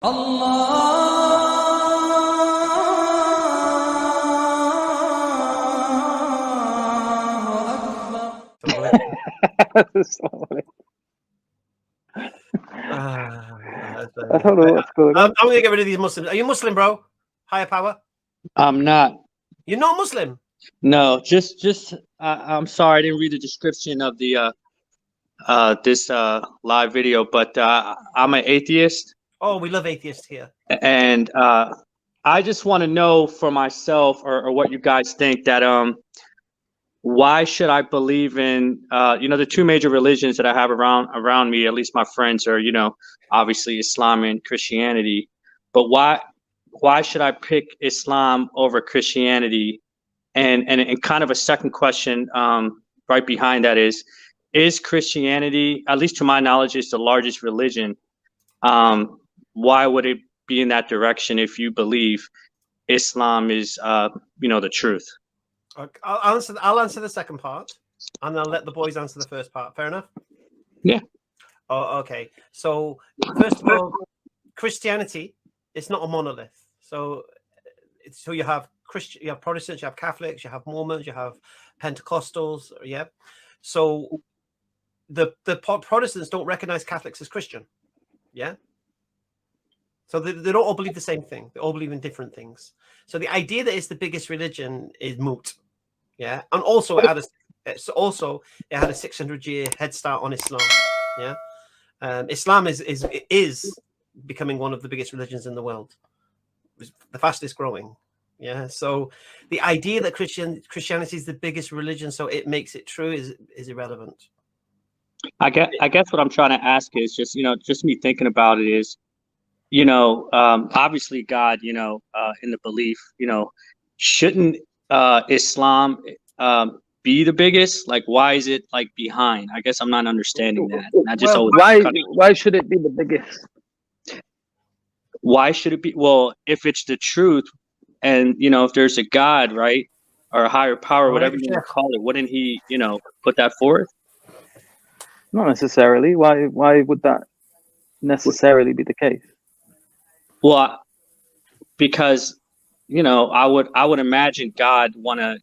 I don't know what's going on. I'm going to get rid of these Muslims. Are you Muslim, bro? Higher power? I'm not. You're not Muslim? No, I'm sorry, I didn't read the description of the this live video, but I'm an atheist. Oh, we love atheists here. And I just want to know for myself, or what you guys think, that why should I believe in the two major religions that I have around me? At least my friends are, obviously Islam and Christianity. But why should I pick Islam over Christianity? And kind of a second question right behind that is Christianity, at least to my knowledge, is the largest religion? Why would it be in that direction if you believe Islam is the truth? Okay, I'll answer the second part, and I'll let the boys answer the first part. Fair enough? Yeah. Oh, okay. So first of all, Christianity is not a monolith. So you have you have Protestants, you have Catholics, you have Mormons, you have Pentecostals. Yeah. So the Protestants don't recognize Catholics as Christian. Yeah. So they don't all believe the same thing. They all believe in different things. So the idea that it's the biggest religion is moot. Yeah. And also it had a 600-year head start on Islam. Yeah. Islam is becoming one of the biggest religions in the world. It's the fastest growing. Yeah. So the idea that Christianity is the biggest religion, so it makes it true, is irrelevant. I guess what I'm trying to ask is just me thinking about it is, obviously God, in the belief, shouldn't Islam be the biggest? Like, why is it like behind? I guess I'm not understanding that. And I just why should it be the biggest? Why should it be? Well, if it's the truth, and if there's a God, right, or a higher power, whatever you want to call it, wouldn't he, put that forth? Not necessarily. Why would that necessarily be the case? Well, because I would imagine God want to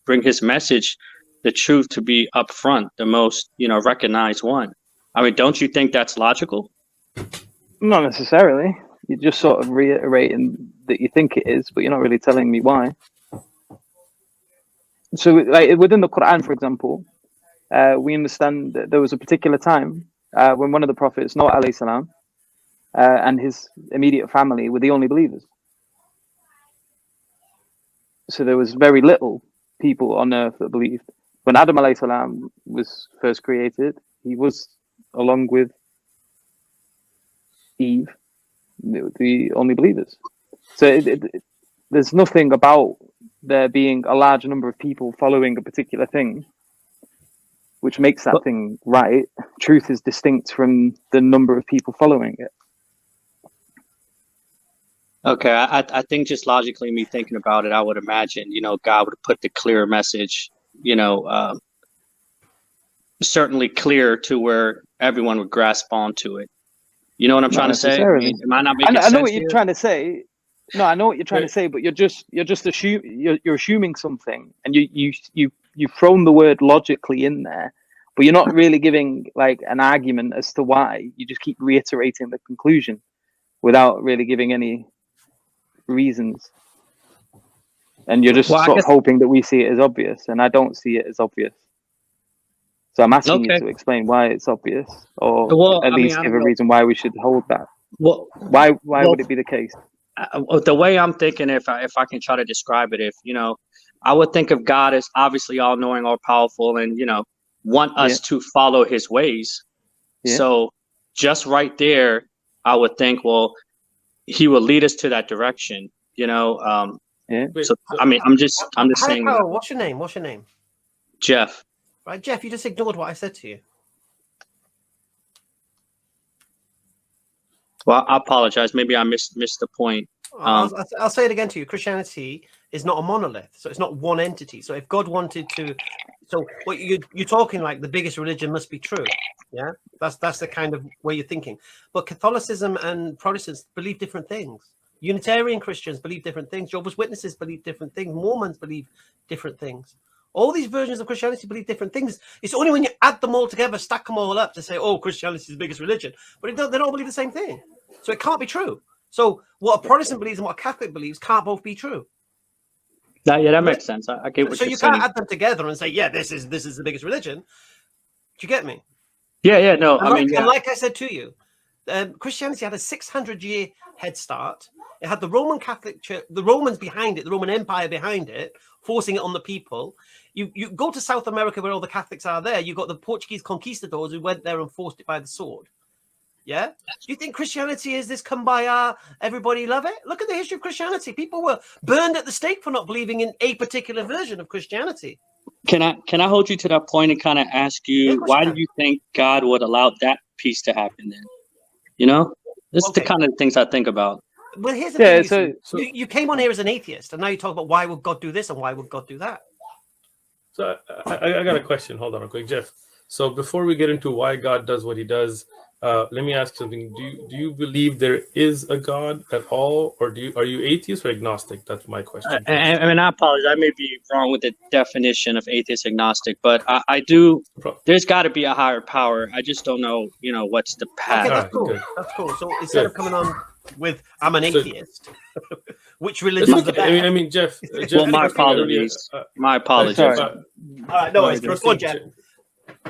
bring his message, the truth, to be up front, the most recognized one. I mean, don't you think that's logical? Not necessarily. You're just sort of reiterating that you think it is, but you're not really telling me why. So, like within the Quran, for example, we understand that there was a particular time when one of the prophets, Noah alayhi salam, and his immediate family were the only believers. So there was very little people on earth that believed. When Adam alayhi salam was first created, he was, along with Eve, the only believers. So there's nothing about there being a large number of people following a particular thing which makes that thing right. Truth is distinct from the number of people following it. Okay, I think just logically, me thinking about it, I would imagine, God would put the clear message, certainly clear to where everyone would grasp onto it. You know what I'm trying to say? I mean, am I not making sense? I know what you're trying to say. No, I know what you're trying to say, but you're assuming something, and you've thrown the word logically in there, but you're not really giving like an argument as to why. You just keep reiterating the conclusion without really giving any reasons, and you're just sort of hoping that we see it as obvious, and I don't see it as obvious. So I'm asking you to explain why it's obvious, or at least give a reason why we should hold that. Well, why would it be the case? The way I'm thinking, if I can try to describe it, I would think of God as obviously all-knowing, all-powerful, and want us to follow his ways. Yeah. So just right there, I would think, well, he will lead us to that direction. So I mean, I'm just saying. What's your name? Jeff. Right, Jeff, you just ignored what I said to you. Well, I apologize. Maybe I missed the point. I'll say it again to you. Christianity is not a monolith, so it's not one entity. So if God wanted to, so what you're talking like the biggest religion must be true. Yeah, that's the kind of way you're thinking. But Catholicism and Protestants believe different things. Unitarian Christians believe different things. Jehovah's Witnesses believe different things. Mormons believe different things. All these versions of Christianity believe different things. It's only when you add them all together, stack them all up to say, oh, Christianity is the biggest religion. But they don't believe the same thing. So it can't be true. So what a Protestant believes and what a Catholic believes can't both be true. That makes sense. I get what so you're you saying. can't add them together and say, yeah, this is the biggest religion. Do you get me? Yeah, no. And like I said to you, Christianity had a 600-year head start. It had the Roman Catholic Church, the Romans behind it, the Roman Empire behind it, forcing it on the people. You go to South America where all the Catholics are there. You've got the Portuguese conquistadors who went there and forced it by the sword. Yeah? Do you think Christianity is this kumbaya, everybody love it? Look at the history of Christianity. People were burned at the stake for not believing in a particular version of Christianity. Can I hold you to that point and kind of ask you, why do you think God would allow that piece to happen then? You know? This is the kind of things I think about. Well, here's the thing. So you came on here as an atheist, and now you talk about why would God do this and why would God do that? So I got a question. Hold on real quick, Jeff. So before we get into why God does what he does, let me ask something. Do you believe there is a God at all, or are you atheist or agnostic? That's my question. I mean, I apologize. I may be wrong with the definition of atheist agnostic, but I do. There's got to be a higher power. I just don't know. What's the path? Okay, that's cool. Good. That's cool. So instead of coming on with "I'm an atheist," which religion is the best? I mean, Jeff. Well, my apologies. My apologies. All right, no worries. Go on, Jeff.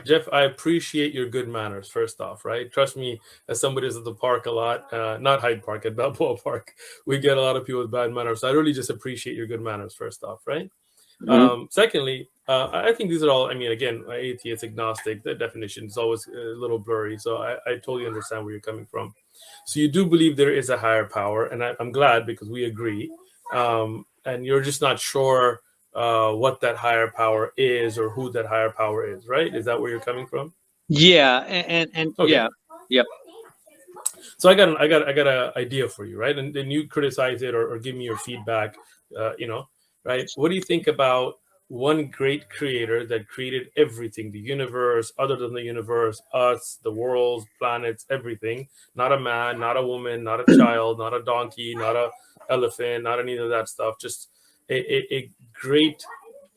Jeff, I appreciate your good manners, first off, right? Trust me, as somebody who's at the park a lot, not Hyde Park, at Balboa Park, we get a lot of people with bad manners. So I really just appreciate your good manners, first off, right? Mm-hmm. Secondly, I think these are all, I mean, again, atheist, agnostic, the definition is always a little blurry. So I totally understand where you're coming from. So you do believe there is a higher power, and I'm glad because we agree. And you're just not sure what that higher power is or who that higher power is, right? Is that where you're coming from? Yeah, and okay. Yeah, yep. So I got an idea for you, right? And then you criticize it or give me your feedback, right? What do you think about one great creator that created everything, the universe, other than the universe, us, the worlds, planets, everything? Not a man, not a woman, not a child, not a donkey, not a elephant, not any of that stuff. Just a great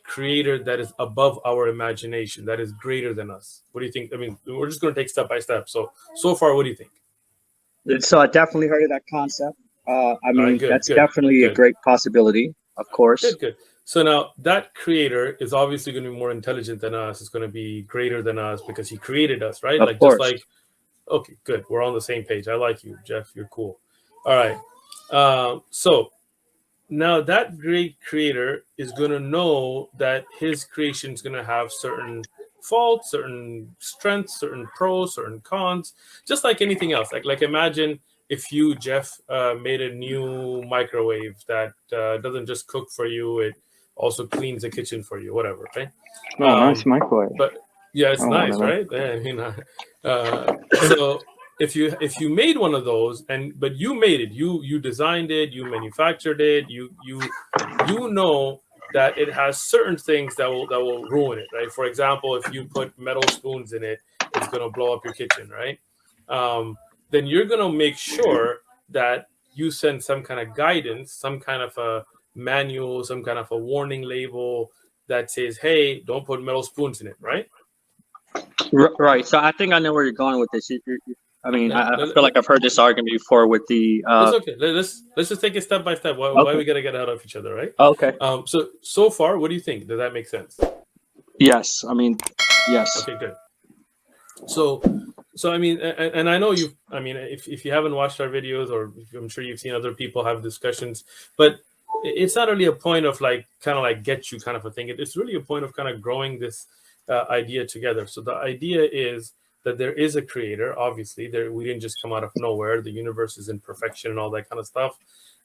creator that is above our imagination, that is greater than us. What do you think? I mean, we're just going to take step by step. So far, what do you think? So I definitely heard of that concept. I mean, that's definitely a great possibility, of course. Good. So now that creator is obviously going to be more intelligent than us. It's going to be greater than us because he created us, right? Of course. Just like, okay, good. We're on the same page. I like you, Jeff. You're cool. All right. So now that great creator is going to know that his creation is going to have certain faults, certain strengths, certain pros, certain cons, just like anything else. Like imagine if you, Jeff, made a new microwave that doesn't just cook for you, it also cleans the kitchen for you, whatever, right? Nice microwave. But yeah, it's nice, right? Yeah, I mean, so if you made one of those, but you made it, you designed it, you manufactured it, you know that it has certain things that will ruin it, right? For example, if you put metal spoons in it, it's gonna blow up your kitchen, right? Then you're gonna make sure that you send some kind of guidance, some kind of a manual, some kind of a warning label that says, "Hey, don't put metal spoons in it," right? Right. So I think I know where you're going with this. I mean, I feel like I've heard this argument before with the. It's okay. Let's just take it step by step. Why we gotta get ahead of each other, right? Okay. So far, what do you think? Does that make sense? Yes. I mean, yes. Okay, good. So I mean, and I know you. I mean, if you haven't watched our videos, or I'm sure you've seen other people have discussions, but it's not really a point of get you kind of a thing. It's really a point of kind of growing this idea together. So the idea is that there is a creator. Obviously, we didn't just come out of nowhere. The universe is in perfection and all that kind of stuff.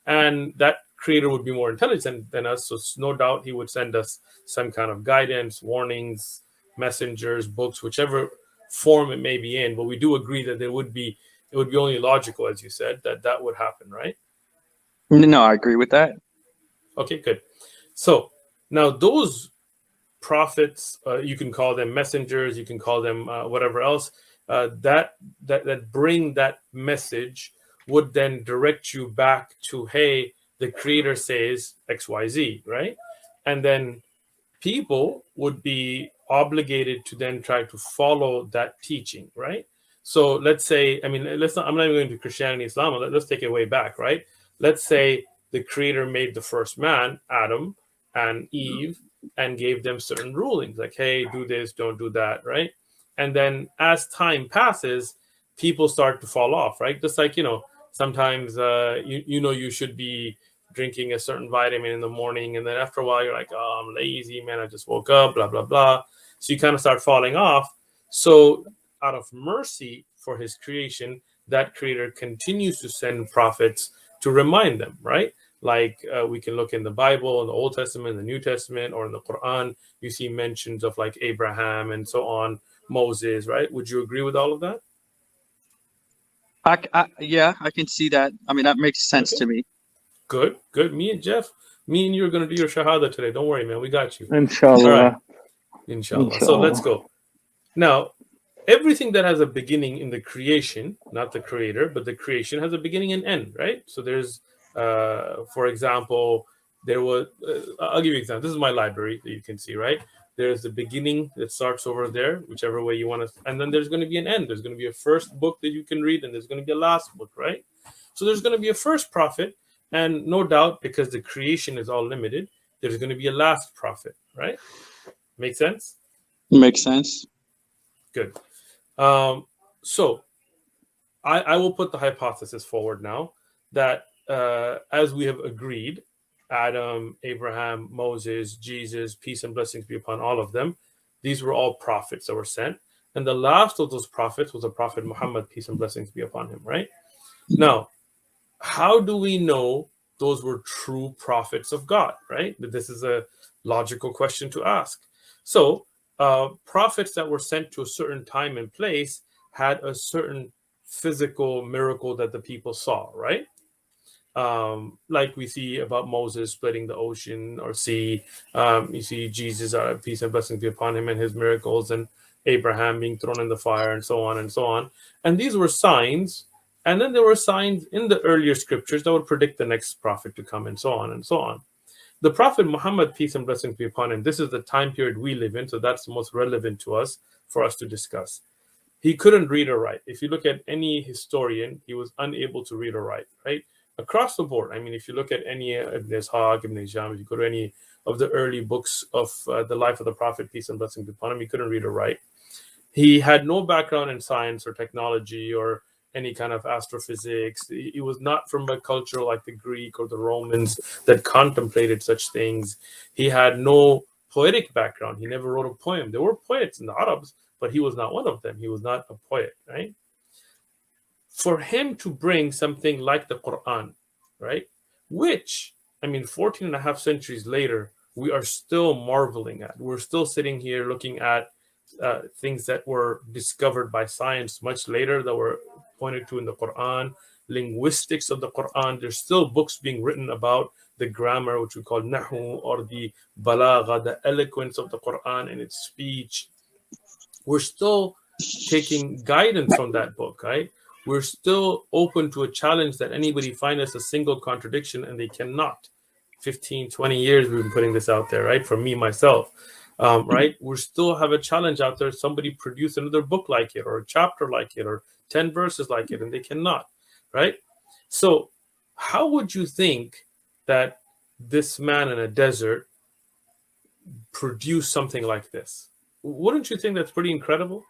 And that creator would be more intelligent than us. So no doubt he would send us some kind of guidance, warnings, messengers, books, whichever form it may be in. But we do agree that it would be only logical, as you said, that would happen, right? No, I agree with that. Okay, good. So now those prophets, you can call them messengers, you can call them whatever else, that bring that message would then direct you back to, hey, the creator says XYZ, right? And then people would be obligated to then try to follow that teaching, right? So let's say, I mean, let's not, I'm not even going to Christianity, Islam. Let's take it way back, right? Let's say the creator made the first man, Adam and Eve, and gave them certain rulings, like, hey, do this, don't do that, right? And then as time passes, people start to fall off, right? Just like, sometimes you should be drinking a certain vitamin in the morning, and then after a while you're like, oh, I'm lazy, man, I just woke up, blah, blah, blah. So you kind of start falling off. So out of mercy for his creation, that creator continues to send prophets to remind them, right? Like we can look in the Bible, in the Old Testament, the New Testament, or in the Quran, you see mentions of like Abraham and so on, Moses, right? Would you agree with all of that? Yeah, I can see that. I mean, that makes sense to me. Good. Me and you are going to do your shahada today. Don't worry, man. We got you. Inshallah. All right. Inshallah. So let's go. Now, everything that has a beginning in the creation, not the creator, but the creation has a beginning and end, right? So there's, for example, there was, I'll give you an example. This is my library that you can see, right? There's the beginning that starts over there, whichever way you want to, and then there's going to be an end. There's going to be a first book that you can read, and there's going to be a last book, right? So there's going to be a first prophet, and no doubt, because the creation is all limited, there's going to be a last prophet, right? Make sense? Makes sense. Good. So I will put the hypothesis forward now that as we have agreed, Adam, Abraham, Moses, Jesus, peace and blessings be upon all of them, these were all prophets that were sent. And the last of those prophets was the Prophet Muhammad, peace and blessings be upon him, right? Now, how do we know those were true prophets of God, right? This is a logical question to ask. So prophets that were sent to a certain time and place had a certain physical miracle that the people saw, right? Like we see about Moses splitting the ocean or sea. You see Jesus, peace and blessings be upon him, and his miracles, and Abraham being thrown in the fire, and so on and so on. And these were signs. And then there were signs in the earlier scriptures that would predict the next prophet to come, and so on and so on. The Prophet Muhammad, peace and blessings be upon him, this is the time period we live in, so that's the most relevant to us for us to discuss. He couldn't read or write. If you look at any historian, he was unable to read or write, right? Across the board. I mean, if you look at any Ibn Ishaq, Ibn Hisham, if you go to any of the early books of the life of the Prophet, peace and blessings be upon him, he couldn't read or write. He had no background in science or technology or any kind of astrophysics. He was not from a culture like the Greek or the Romans that contemplated such things. He had no poetic background. He never wrote a poem. There were poets in the Arabs, but he was not one of them. He was not a poet, right? For him to bring something like the Quran, right? Which, I mean, 14 and a half centuries later, we are still marveling at. We're still sitting here looking at things that were discovered by science much later that were pointed to in the Quran, linguistics of the Quran. There's still books being written about the grammar, which we call nahu, or the balagha, the eloquence of the Quran and its speech. We're still taking guidance from that book, right? We're still open to a challenge that anybody find us a single contradiction, and they cannot. 15, 20 years we've been putting this out there, right? For me, myself. Right? We still have a challenge out there. Somebody produce another book like it, or a chapter like it, or 10 verses like it, and they cannot, right? So how would you think that this man in a desert produced something like this? Wouldn't you think that's pretty incredible?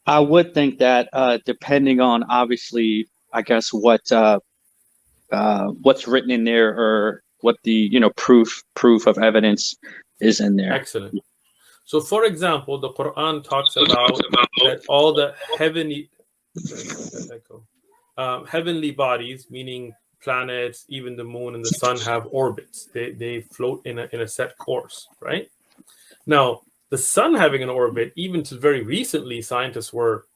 I would think that depending on, obviously, I guess what's written in there, or what the proof of evidence is in there. Excellent. So, for example, the Quran talks about that all the heavenly bodies, meaning planets, even the moon and the sun, have orbits. They float in a set course, right? Now, the sun having an orbit, even to very recently, scientists were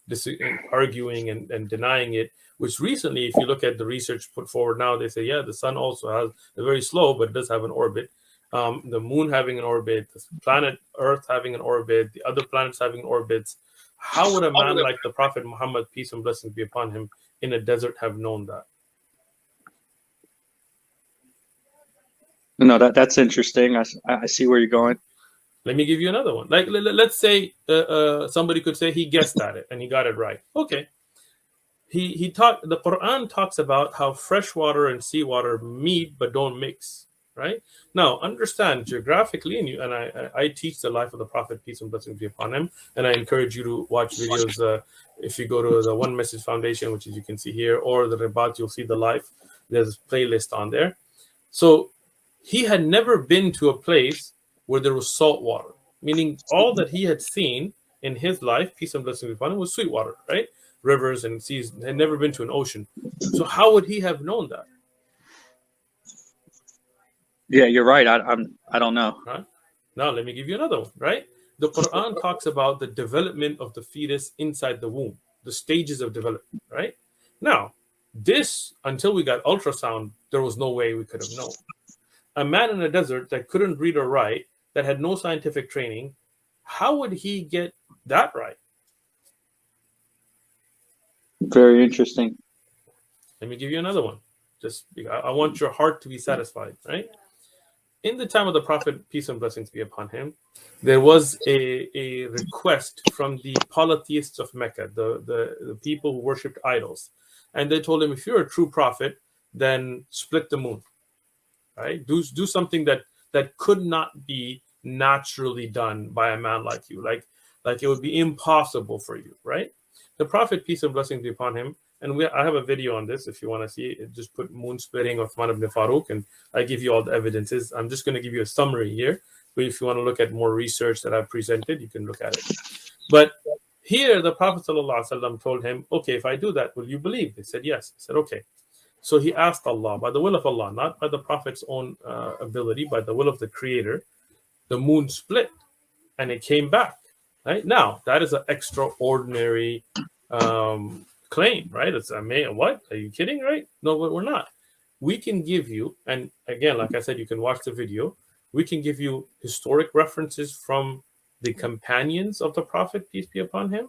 arguing and denying it, which recently, if you look at the research put forward now, they say, yeah, the sun also has a very slow, but it does have an orbit. The moon having an orbit, the planet Earth having an orbit, the other planets having orbits. How would a man like the Prophet Muhammad, peace and blessings be upon him, in a desert have known that? No, that's interesting. I see where you're going. Let me give you another one. Like, let's say somebody could say he guessed at it and he got it right. Okay. The Quran talks about how fresh water and seawater meet but don't mix. Right? Now, understand geographically, and I teach the life of the Prophet, peace and blessings be upon him, and I encourage you to watch videos. If you go to the One Message Foundation, which is you can see here, or the Ribat, you'll see the life. There's a playlist on there. So he had never been to a place where there was salt water, meaning all that he had seen in his life, peace and blessings be upon him, was sweet water, right? Rivers and seas. Had never been to an ocean. So how would he have known that? Yeah, you're right. I don't know. Right? Now let me give you another one. Right? The Quran talks about the development of the fetus inside the womb, the stages of development. Right? Now, this until we got ultrasound, there was no way we could have known. A man in a desert that couldn't read or write, that had no scientific training, how would he get that right? Very interesting. Let me give you another one. Just I want your heart to be satisfied. Right? In the time of the Prophet, peace and blessings be upon him, there was a request from the polytheists of Mecca, the people who worshipped idols. And they told him, if you're a true prophet, then split the moon. Right? Do something that could not be naturally done by a man like you. Like it would be impossible for you. Right? The Prophet, peace and blessings be upon him, and I have a video on this if you want to see it. Just put moon splitting Uthman ibn Farouk, and I give you all the evidences. I'm just going to give you a summary here, but if you want to look at more research that I've presented, you can look at it. But here, the Prophet ﷺ told him, okay, if I do that, will you believe? They said, yes. He said, okay. So he asked Allah, by the will of Allah, not by the Prophet's own ability, by the will of the Creator, the moon split, and it came back. Right? Now, that is an extraordinary claim, right? It's what? Are you kidding, right? No, but we're not. We can give you, and again, like I said, you can watch the video. We can give you historic references from the companions of the Prophet, peace be upon him,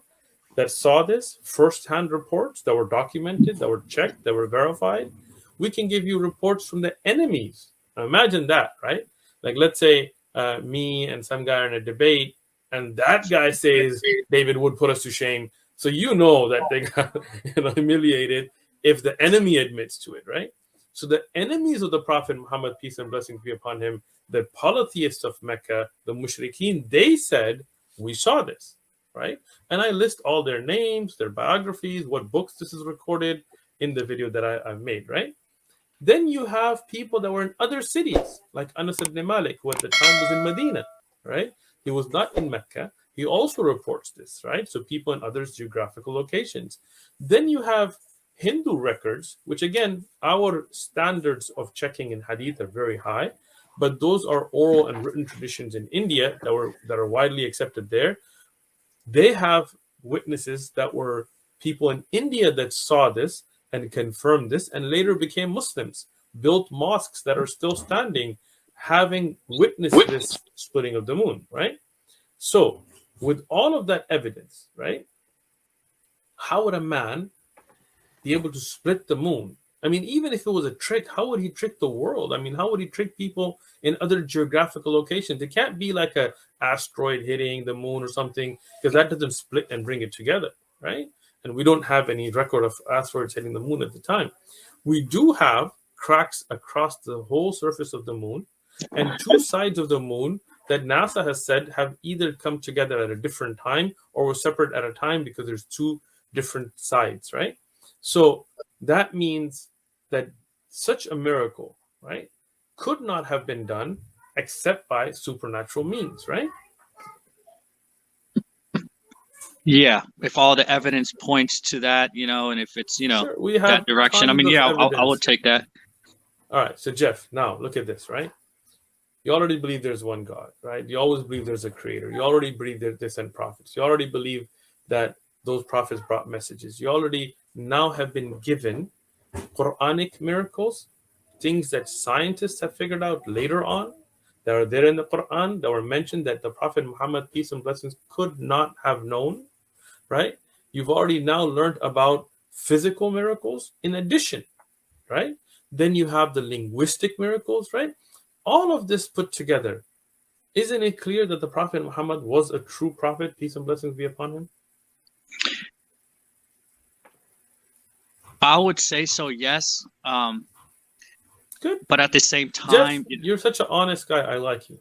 that saw this, first-hand reports that were documented, that were checked, that were verified. We can give you reports from the enemies. Now imagine that, right? Like, let's say me and some guy are in a debate, and that guy says David would put us to shame. So you know that they got humiliated if the enemy admits to it, right? So the enemies of the Prophet Muhammad, peace and blessings be upon him, the polytheists of Mecca, the mushrikeen, they said, we saw this, right? And I list all their names, their biographies, what books this is recorded in the video that I've made, right? Then you have people that were in other cities, like Anas ibn Malik, who at the time was in Medina, right? He was not in Mecca. He also reports this, right? So people in other geographical locations. Then you have Hindu records, which again, our standards of checking in hadith are very high, but those are oral and written traditions in India that are widely accepted there. They have witnesses that were people in India that saw this and confirmed this and later became Muslims, built mosques that are still standing, having witnessed this splitting of the moon, right? So with all of that evidence, right, how would a man be able to split the moon? I mean, even if it was a trick, how would he trick the world? I mean, how would he trick people in other geographical locations? It can't be like a asteroid hitting the moon or something, because that doesn't split and bring it together, right? And we don't have any record of asteroids hitting the moon at the time. We do have cracks across the whole surface of the moon, and two sides of the moon that NASA has said have either come together at a different time or were separate at a time because there's two different sides, right? So that means that such a miracle, right, could not have been done except by supernatural means, right? Yeah, if all the evidence points to that, and if it's, Sure, we have that direction. I mean, yeah, I would take that. All right, so Jeff, now look at this, right? You already believe there's one God, right? You always believe there's a creator. You already believe that they sent prophets. You already believe that those prophets brought messages. You already now have been given Quranic miracles, things that scientists have figured out later on that are there in the Quran that were mentioned that the Prophet Muhammad, peace and blessings, could not have known, right? You've already now learned about physical miracles in addition, right? Then you have the linguistic miracles, right? All of this put together, isn't it clear that the Prophet Muhammad was a true prophet, peace and blessings be upon him? I would say so, yes. Good. But at the same time, Jeff, you're such an honest guy. I like you.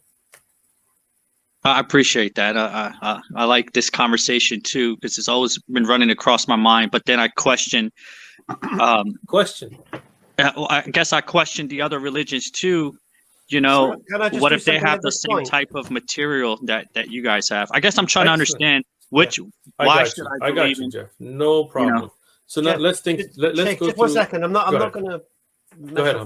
I appreciate that. I like this conversation too, because it's always been running across my mind. But then I question. Question. I guess I question the other religions too. You know, what if they have the same type of material that you guys have? I guess I'm trying to understand which. Why should I got you, Jeff. No problem. You know? So now let's think. Let's go. Just 1 second. I'm not going to. Go ahead.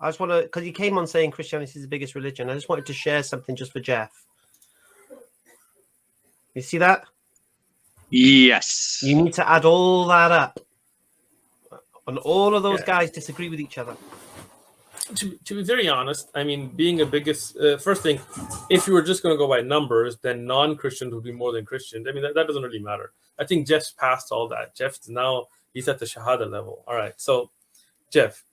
I just want to, because you came on saying Christianity is the biggest religion. I just wanted to share something just for Jeff. You see that? Yes. You need to add all that up. And all of those guys disagree with each other. To be very honest, I mean, being a biggest first thing, if you were just going to go by numbers, then non-Christians would be more than Christians. I mean, that doesn't really matter. I think Jeff's past all that. Jeff's now, he's at the shahada level. All right. So, Jeff,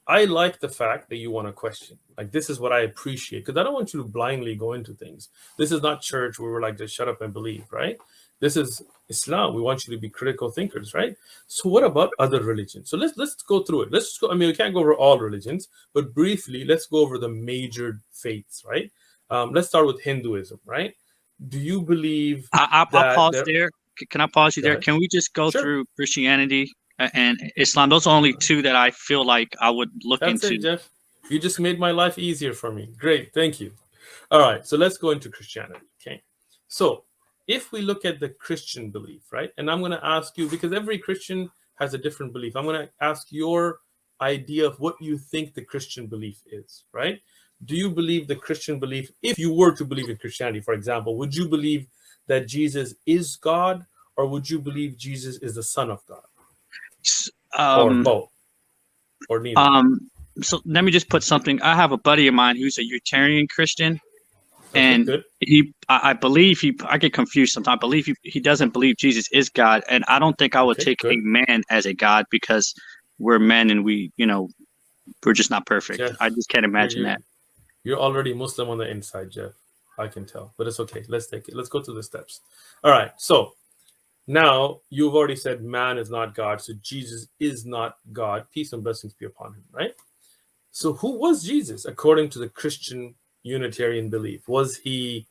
I like the fact that you want to question. Like, this is what I appreciate, because I don't want you to blindly go into things. This is not church where we're like, just shut up and believe, right? This is Islam. We want you to be critical thinkers, right? So what about other religions? So let's go through it. Let's go. I mean, we can't go over all religions, but briefly, let's go over the major faiths, right? Let's start with Hinduism, right? Do you believe? I'll pause there. Can I pause you there? Can we just go Sure. through Christianity and Islam? Those are only two that I feel like I would look That's into. it, Jeff. You just made my life easier for me. Great, thank you. All right, so let's go into Christianity. Okay, so if we look at the Christian belief, right, and I'm going to ask you, because every Christian has a different belief, I'm going to ask your idea of what you think the Christian belief is, right? Do you believe the Christian belief, if you were to believe in Christianity, for example, would you believe that Jesus is God, or would you believe Jesus is the Son of God? Or both? Or neither? So let me just put something. I have a buddy of mine who's a Unitarian Christian, and I believe I get confused sometimes. I believe he doesn't believe Jesus is God, and I don't think I would take a man as a God, because we're men and we're just not perfect. Jeff, I just can't imagine that. You're already Muslim on the inside, Jeff. I can tell, but it's okay. Let's take it. Let's go through the steps. All right. So now you've already said man is not God, so Jesus is not God. Peace and blessings be upon him, right? So who was Jesus according to the Christian Unitarian belief? Was he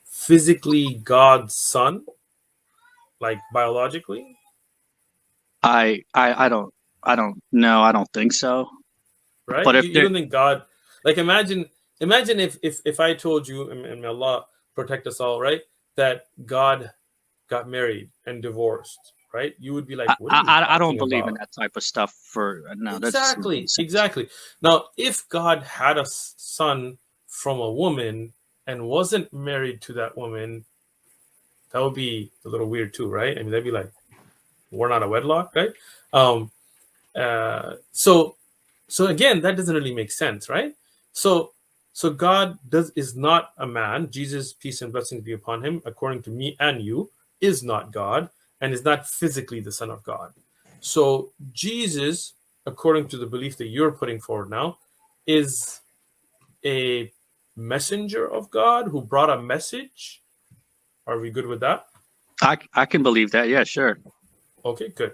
physically God's son, like biologically? I don't know. I don't think so. Right? But if you don't think God, like imagine if I told you, and may Allah protect us all, right, that God got married and divorced, right? You would be like, what are you I don't believe about? in that type of stuff. Exactly. Now, if God had a son from a woman and wasn't married to that woman, that would be a little weird too, right? I mean, that'd be like, we're not a wedlock, right? So again, that doesn't really make sense, right? So God is not a man. Jesus, peace and blessings be upon him, according to me and you, is not God and is not physically the Son of God. So Jesus, according to the belief that you're putting forward now, is a messenger of God who brought a message. Are we good with that? I can believe that. Yeah, sure. Okay, good.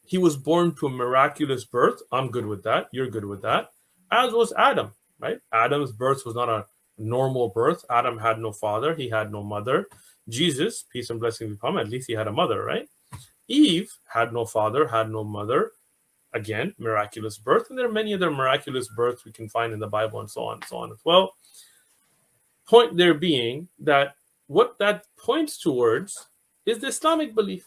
He was born to a miraculous birth. I'm good with that. You're good with that. As was Adam, right? Adam's birth was not a normal birth. Adam had no father. He had no mother. Jesus, peace and blessings be upon him, at least he had a mother, right? Eve had no father, had no mother. Again, miraculous birth. And there are many other miraculous births we can find in the Bible and so on as well. Point there being that what that points towards is the Islamic belief,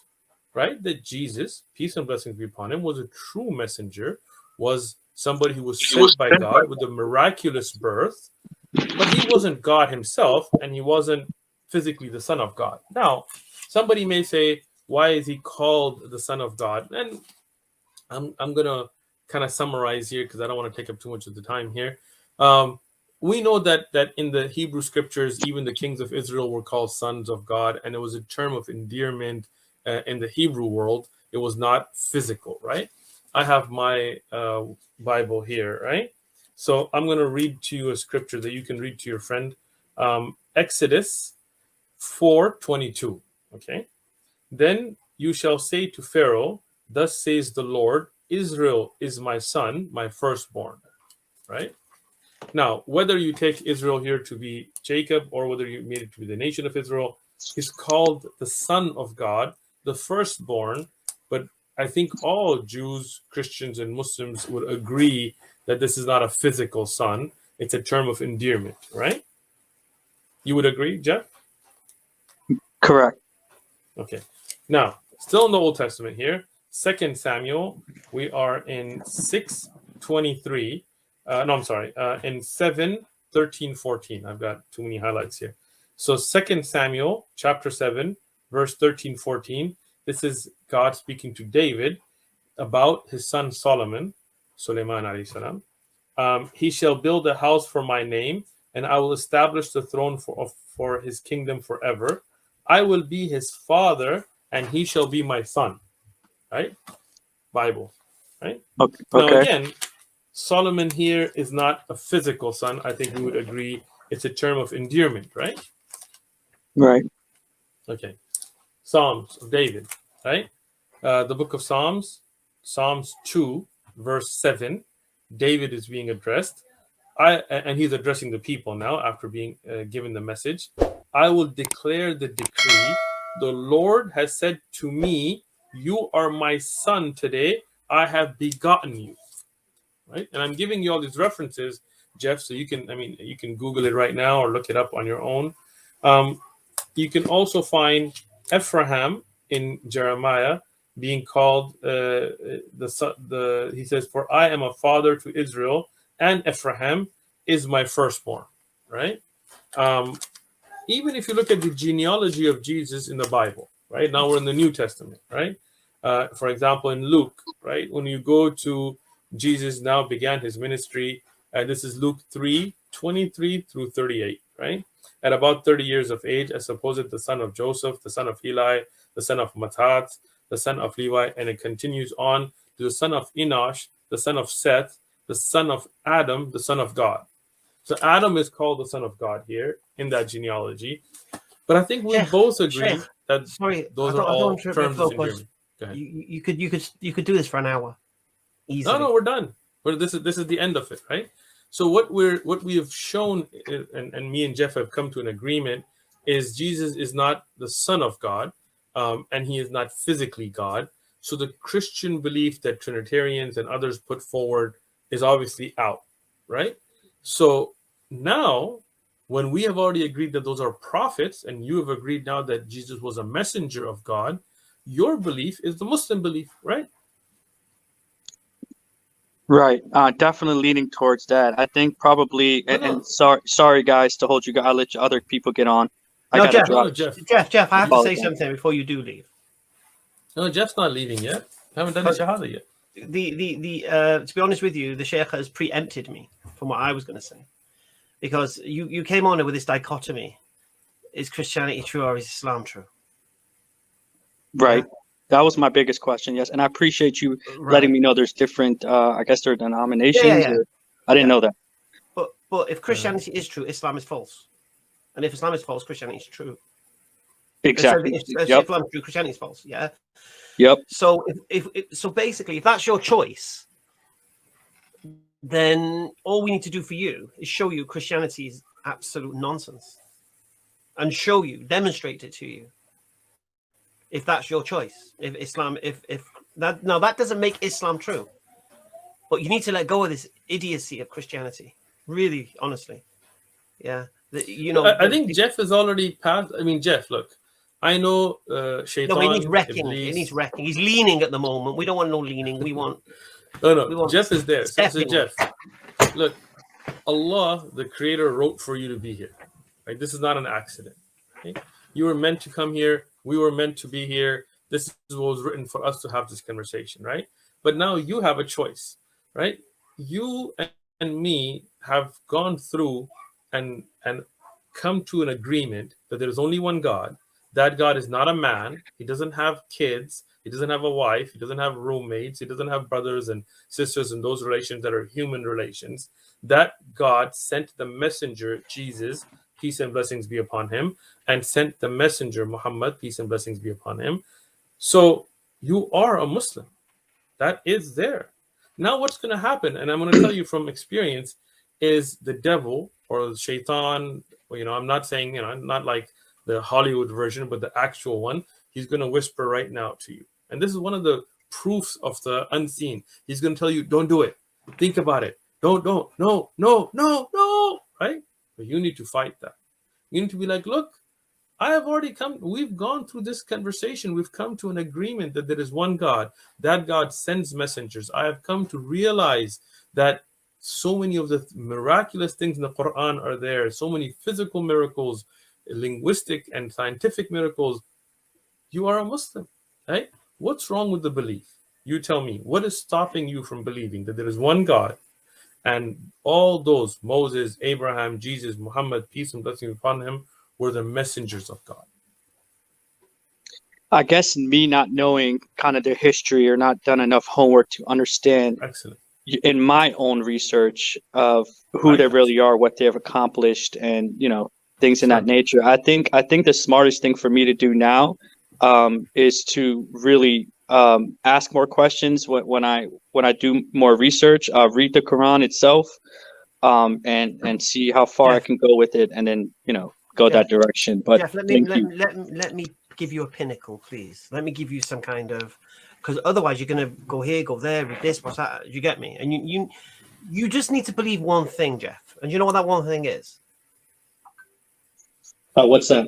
right? That Jesus, peace and blessings be upon him, was a true messenger, was somebody who was sent by God with a miraculous birth, but he wasn't God himself, and he wasn't physically the Son of God. Now, somebody may say, why is he called the Son of God? And I'm going to kind of summarize here because I don't want to take up too much of the time here. We know that in the Hebrew scriptures, even the kings of Israel were called sons of God, and it was a term of endearment in the Hebrew world, it was not physical, right? I have my Bible here, right? So I'm going to read to you a scripture that you can read to your friend. Exodus 4:22. Okay. Then you shall say to Pharaoh, thus says the Lord, Israel is my son, my firstborn. Right? Now, whether you take Israel here to be Jacob or whether you made it to be the nation of Israel, he's called the son of God, the firstborn. But I think all Jews, Christians, and Muslims would agree that this is not a physical son. It's a term of endearment, right? You would agree, Jeff? Correct. Okay. Now, still in the Old Testament here, 2 Samuel, we are in 6:23. No, I'm sorry, in 7:13-14. I've got too many highlights here. So 2 Samuel chapter 7, verse 13-14. This is God speaking to David about his son Solomon, Sulaiman alayhi salam. He shall build a house for my name, and I will establish the throne for his kingdom forever. I will be his father, and he shall be my son. Right? Bible. Right? Okay. Now again, Solomon here is not a physical son. I think we would agree it's a term of endearment, right? Right. Okay. Psalms of David, right? The book of Psalms, Psalms 2, verse 7. David is being addressed. And he's addressing the people now after being given the message. I will declare the decree. The Lord has said to me, you are my son today. I have begotten you. Right? And I'm giving you all these references, Jeff, so you can, you can Google it right now or look it up on your own. You can also find Ephraim in Jeremiah being called he says, for I am a father to Israel, and Ephraim is my firstborn, right? Even if you look at the genealogy of Jesus in the Bible, right? Now we're in the New Testament, right? For example, in Luke, right? When you go to Jesus now began his ministry, this is Luke 3:23-38, right? At about 30 years of age, as supposed the son of Joseph, the son of Heli, the son of Matthat, the son of Levi, and it continues on to the son of Enosh, the son of Seth, the son of Adam, the son of God. So Adam is called the son of God here in that genealogy. But I think we both agree that those are all terms of endearment. Go ahead. You could do this for an hour. Easily. No, we're done. This is the end of it, right? So what we have shown, and me and Jeff have come to an agreement, is Jesus is not the Son of God, and he is not physically God. So the Christian belief that Trinitarians and others put forward is obviously out, right? So now, when we have already agreed that those are prophets, and you have agreed now that Jesus was a messenger of God, your belief is the Muslim belief, right? Right. Definitely leaning towards that. I think probably, and sorry guys to hold you guys. I'll let you other people get on. Jeff, I have to say something before you do leave. No, Jeff's not leaving yet. I haven't done the shahada yet. To be honest with you, the sheikh has preempted me from what I was going to say, because you came on with this dichotomy: is Christianity true or is Islam true? Right. Yeah. That was my biggest question. Yes, and I appreciate you letting me know there's different. I guess there are denominations. Yeah. I didn't know that. But if Christianity is true, Islam is false, and if Islam is false, Christianity is true. Exactly. If Islam is true, Christianity is false. Yeah. Yep. So so basically, if that's your choice, then all we need to do for you is show you Christianity is absolute nonsense, and demonstrate it to you. If that's your choice, if that doesn't make Islam true, but you need to let go of this idiocy of Christianity. Really, honestly, yeah. I think Jeff is already past. Jeff, look, I know Shaitan. No, he needs wrecking. He needs wrecking. He's leaning at the moment. We don't want no leaning. We want. No. Jeff is there. So Jeff, look, Allah, the Creator, wrote for you to be here. Right? This is not an accident. Okay? You were meant to come here. We were meant to be here. This is what was written for us to have this conversation, right? But now you have a choice, right? You and me have gone through and come to an agreement that there is only one God, that God is not a man. He doesn't have kids. He doesn't have a wife. He doesn't have roommates. He doesn't have brothers and sisters and those relations that are human relations. That God sent the messenger, Jesus, peace and blessings be upon him, and sent the messenger, Muhammad, peace and blessings be upon him. So you are a Muslim. That is there. Now what's going to happen, and I'm going to tell you from experience, is the devil or the shaitan, I'm not saying, not like the Hollywood version, but the actual one, he's going to whisper right now to you. And this is one of the proofs of the unseen. He's going to tell you, don't do it. Think about it. Don't, no, right? But you need to fight that. You need to be like, look, we've gone through this conversation. We've come to an agreement that there is one God. That God sends messengers. I have come to realize that so many of the miraculous things in the Quran are there. So many physical miracles, linguistic and scientific miracles. You are a Muslim, right? What's wrong with the belief? You tell me, what is stopping you from believing that there is one God and all those, Moses, Abraham, Jesus, Muhammad, peace and blessings upon him, were the messengers of God? I guess me not knowing kind of their history or not done enough homework to understand. Excellent. In my own research of who they really are, what they've accomplished, and things in that nature. I think the smartest thing for me to do now is to really ask more questions when I do more research. Read the Quran itself, and see how far I can go with it, and then go that direction. But Jeff, let me give you a pinnacle, please. Let me give you some kind of, because otherwise you're going to go here, go there, read this, what's that? You get me? And you just need to believe one thing, Jeff. And you know what that one thing is? What's that?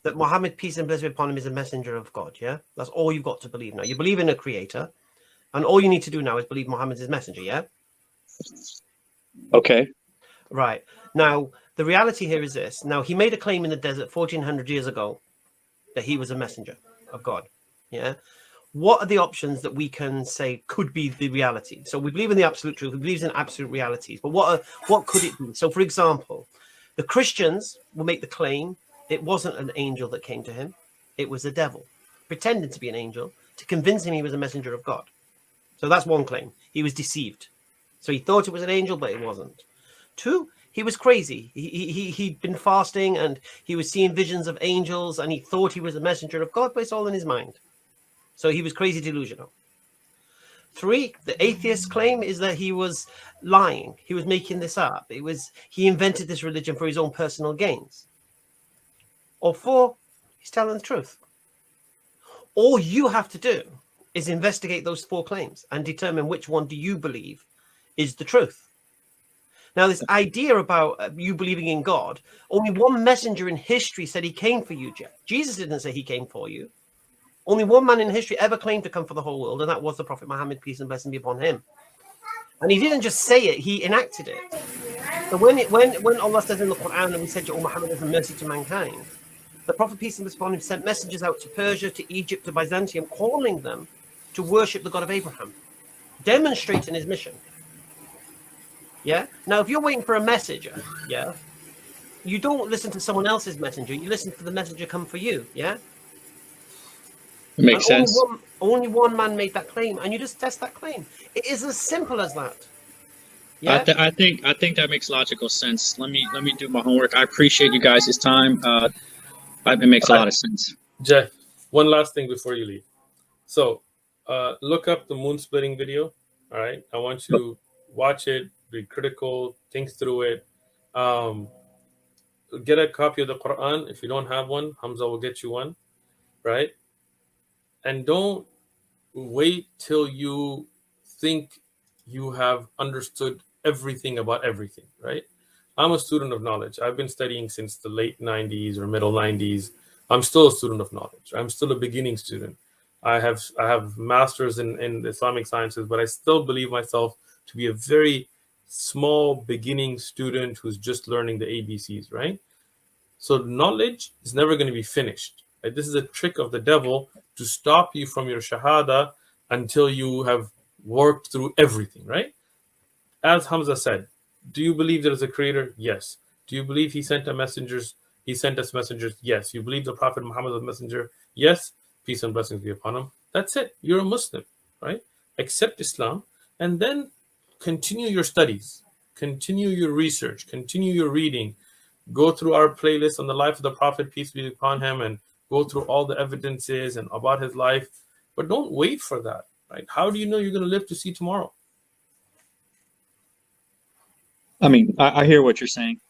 That Muhammad, peace and blessings upon him, is a messenger of God. Yeah, that's all you've got to believe now. You believe in a creator, and all you need to do now is believe Muhammad's his messenger. Yeah. Okay. Right. Now, the reality here is this. Now, he made a claim in the desert 1400 years ago that he was a messenger of God. Yeah. What are the options that we can say could be the reality? So we believe in the absolute truth. We believe in absolute realities. But what could it be? So, for example, the Christians will make the claim it wasn't an angel that came to him. It was a devil pretending to be an angel to convince him he was a messenger of God. So that's one claim. He was deceived. So he thought it was an angel, but it wasn't. Two, he was crazy. He'd been fasting and he was seeing visions of angels and he thought he was a messenger of God, but it's all in his mind. So he was crazy delusional. Three, the atheist claim is that he was lying. He was making this up. He invented this religion for his own personal gains. Or four, he's telling the truth. All you have to do is investigate those four claims and determine which one do you believe is the truth. Now, this idea about you believing in God, only one messenger in history said he came for you, Jeff. Jesus didn't say he came for you. Only one man in history ever claimed to come for the whole world, and that was the Prophet Muhammad, peace and blessing be upon him. And he didn't just say it, he enacted it. So when Allah says in the Quran, and we said, "O Muhammad is a mercy to mankind," the Prophet, peace and blessing be upon him, sent messengers out to Persia, to Egypt, to Byzantium, calling them to worship the God of Abraham, demonstrating his mission. Yeah. Now, if you're waiting for a messenger, yeah, you don't listen to someone else's messenger. You listen for the messenger come for you. Yeah. Makes sense. Only one man made that claim, and you just test that claim. It is as simple as that. Yeah. I think that makes logical sense. Let me do my homework. I appreciate you guys' time. It makes a lot of sense. Jeff, one last thing before you leave. So, look up the moon splitting video. All right. I want you to watch it, be critical, think through it. Get a copy of the Quran. If you don't have one, Hamza will get you one. Right. And don't wait till you think you have understood everything about everything, right? I'm a student of knowledge. I've been studying since the late 90s or middle 90s. I'm still a student of knowledge. I'm still a beginning student. I have masters in Islamic sciences, but I still believe myself to be a very small beginning student who's just learning the ABCs, right? So knowledge is never going to be finished. Right? This is a trick of the devil to stop you from your shahada until you have worked through everything, right? As Hamza said, do you believe there is a creator? Yes. Do you believe he sent a messengers? He sent us messengers. Yes. You believe the Prophet Muhammad was a messenger? Yes. Peace and blessings be upon him. That's it. You're a Muslim, right? Accept Islam and then continue your studies, continue your research, continue your reading. Go through our playlist on the life of the Prophet, peace be upon him, and go through all the evidences and about his life. But don't wait for that, right? How do you know you're going to live to see tomorrow? I mean, I hear what you're saying.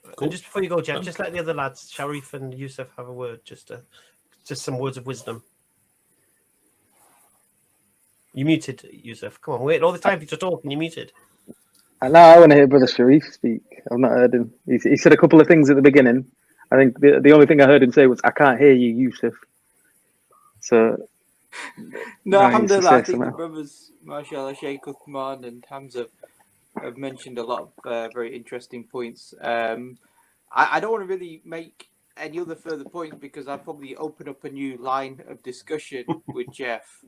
Cool. And just before you go, Jeff, just let the other lads, Sharif and Yusuf, have a word, just some words of wisdom. You muted, Yusuf. Come on, wait all the time for you to talk, and you muted. I want to hear Brother Sharif speak. I've not heard him. He said a couple of things at the beginning. I think the only thing I heard him say was, "I can't hear you, Yusuf." So no, alhamdulillah, I think the brothers, mashallah, Sheikh Uthman and Hamza, have mentioned a lot of very interesting points. I don't want to really make any other further points because I'll probably open up a new line of discussion with Jeff.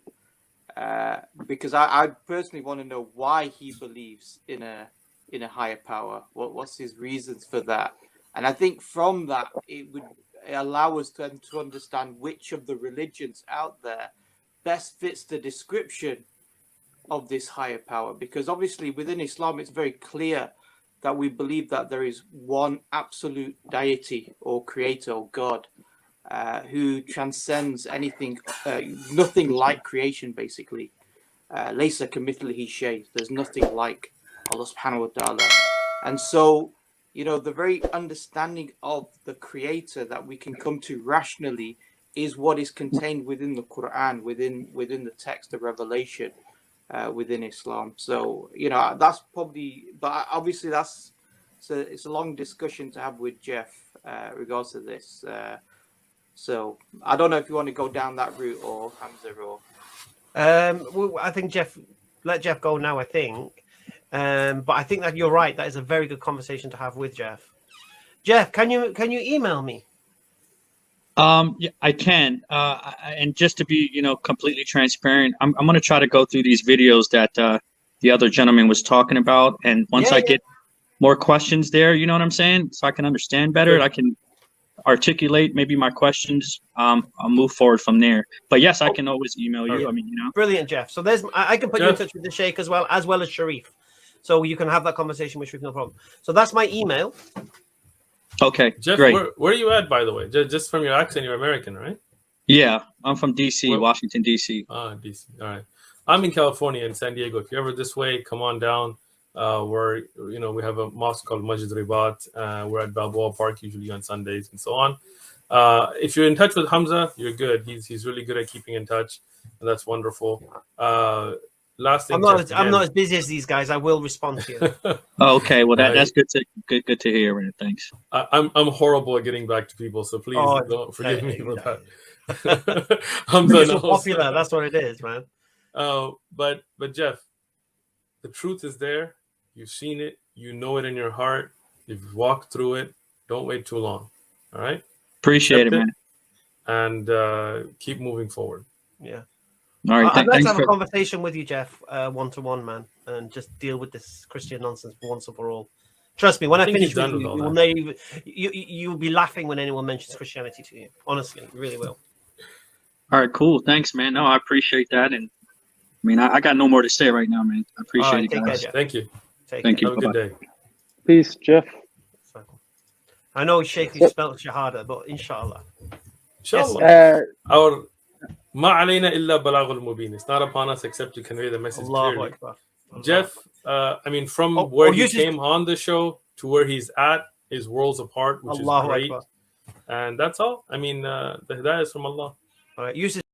Because I personally want to know why he believes in a higher power. What's his reasons for that? And I think from that it would allow us to understand which of the religions out there best fits the description of this higher power. Because obviously within Islam it's very clear that we believe that there is one absolute deity or creator or God. Who transcends anything, nothing like creation, basically. Laysa kamithlihi shay. There's nothing like Allah subhanahu wa ta'ala. And so, you know, the very understanding of the creator that we can come to rationally is what is contained within the Quran, within the text of Revelation, within Islam. So, you know, that's probably, but obviously it's a long discussion to have with Jeff regards to this. So I don't know if you want to go down that route or Hamza or. Well, I think let Jeff go now. I think, but I think that you're right. That is a very good conversation to have with Jeff. Jeff, can you email me? Yeah, I can. And just to be, completely transparent, I'm going to try to go through these videos that the other gentleman was talking about, and once I get more questions there, you know what I'm saying, so I can understand better, I can articulate maybe my questions. I'll move forward from there. But yes, I can always email you. I mean, Brilliant, Jeff. So I can put you in touch with the Sheikh as well as Sharif, so you can have that conversation with Sharif, no problem. So that's my email. Okay, Jeff, great. Where are you at, by the way? Just from your accent, you're American, right? Yeah, I'm from DC, Washington, DC. DC. All right. I'm in California, in San Diego. If you're ever this way, come on down. We have a mosque called Masjid Ribat. We're at Balboa Park usually on Sundays and so on. If you're in touch with Hamza, you're good. He's really good at keeping in touch, and that's wonderful. Last thing, I'm not as busy as these guys. I will respond to you. Okay, well that's good to hear, man. Thanks. I'm horrible at getting back to people, so please don't forgive me for that. Hamza knows. So popular, that's what it is, man. But Jeff, the truth is there. You've seen it. You know it in your heart. You've walked through it. Don't wait too long. All right. Appreciate it, man. And keep moving forward. Yeah. All right. I'd like to have a conversation with you, Jeff, one-to-one, man, and just deal with this Christian nonsense once and for all. Trust me, when I finish with you, you'll be laughing when anyone mentions Christianity to you. Honestly, you really will. All right, cool. Thanks, man. No, I appreciate that. And I mean, I got no more to say right now, man. I appreciate it, guys. Thank you. Thank you. Have a good day. Peace, Jeff. I know sheikh you spelled shahada, but inshallah. Inshallah. Our ma alayna illa balagul mubin. It's not upon us except to convey the message clearly. Jeff, I mean, from where he came on the show to where he's at is worlds apart, which is great. And that's all. I mean, the hidayah is from Allah. All right, use it.